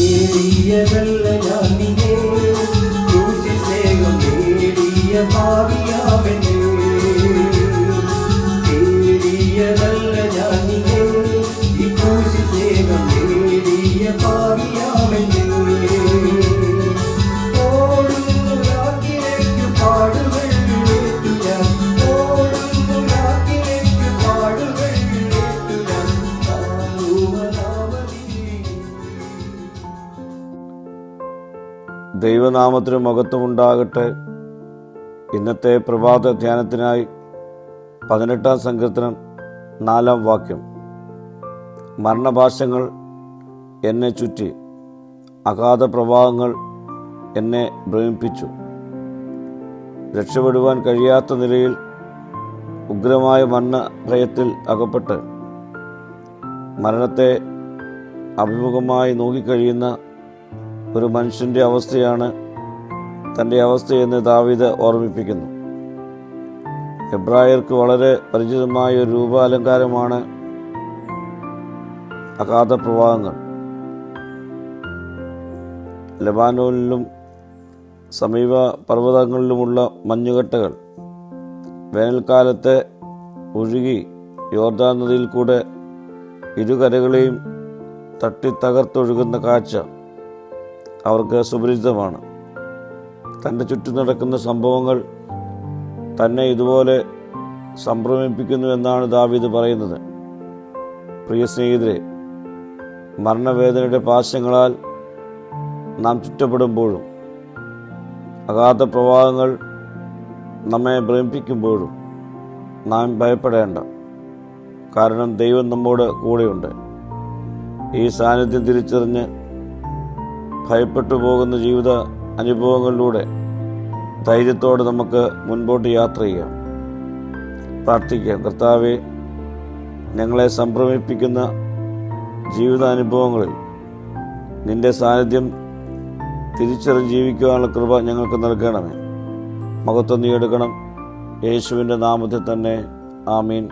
നേടിയതല്ല ഞാനിനെ, ക്രൂശിൽ സ്നേഹം നേടിയ പാപിയാമെന്നെ. നേടിയതല്ല ഞാനിനെ, ഈ ക്രൂശിൽ സ്നേഹം നേടിയ പാപിയാമെന്നെ. ഓടുന്നു രാത്രിയിലേക്ക് പാടുകൾ ഏറ്റു ഞാൻ, ഓടുന്നു രാത്രിയിലേക്ക് പാടുകൾ ഏറ്റു ഞാൻ. ദൈവനാമത്തിന് മഹത്വമുണ്ടാകട്ടെ. ഇന്നത്തെ പ്രഭാത ധ്യാനത്തിനായി 18-ാം സങ്കീർത്തനം 4-ാം വാക്യം. മരണപാശങ്ങൾ എന്നെ ചുറ്റി, അഗാധ പ്രവാഹങ്ങൾ എന്നെ ഭ്രമിപ്പിച്ചു. രക്ഷപ്പെടുവാൻ കഴിയാത്ത നിലയിൽ ഉഗ്രമായ മരണഭയത്തിൽ അകപ്പെട്ട് മരണത്തെ അഭിമുഖമായി നോക്കിക്കഴിയുന്ന ഒരു മനുഷ്യൻ്റെ അവസ്ഥയാണ് തൻ്റെ അവസ്ഥയെന്ന് ദാവീദ് ഓർമ്മിപ്പിക്കുന്നു. എബ്രായർക്ക് വളരെ പരിചിതമായ ഒരു രൂപാലങ്കാരമാണ് അഗാധ പ്രവാഹങ്ങൾ. ലെബാനോനിലും സമീപ പർവ്വതങ്ങളിലുമുള്ള മഞ്ഞുകട്ടകൾ വേനൽക്കാലത്തെ ഒഴുകി യോർദാൻ നദിയിൽ കൂടെ ഇരുകരകളെയും തട്ടിത്തകർത്തൊഴുകുന്ന കാഴ്ച അവർക്ക് സുപരിചിതമാണ്. തൻ്റെ ചുറ്റും നടക്കുന്ന സംഭവങ്ങൾ തന്നെ ഇതുപോലെ സംഭ്രമിപ്പിക്കുന്നു എന്നാണ് ദാവീദ് പറയുന്നത്. പ്രിയ സ്നേഹിതരെ, മരണവേദനയുടെ പാശങ്ങളാൽ നാം ചുറ്റപ്പെടുമ്പോഴും അഗാധ പ്രവാഹങ്ങൾ നമ്മെ ഭ്രമിപ്പിക്കുമ്പോഴും നാം ഭയപ്പെടേണ്ട. കാരണം ദൈവം നമ്മോട് കൂടെയുണ്ട്. ഈ സാന്നിധ്യം തിരിച്ചറിഞ്ഞ് ഭയപ്പെട്ടു പോകുന്ന ജീവിത അനുഭവങ്ങളിലൂടെ ധൈര്യത്തോടെ നമുക്ക് മുൻപോട്ട് യാത്ര ചെയ്യാം. പ്രാർത്ഥിക്കാം. കർത്താവേ, ഞങ്ങളെ സംഭ്രമിപ്പിക്കുന്ന ജീവിതാനുഭവങ്ങളിൽ നിന്റെ സാന്നിധ്യം തിരിച്ചറിഞ്ഞ് ജീവിക്കുവാനുള്ള കൃപ ഞങ്ങൾക്ക് നൽകണമേ. മഹത്വം നീ എടുക്കണം. യേശുവിൻ്റെ നാമത്തിൽ തന്നെ. ആമീൻ.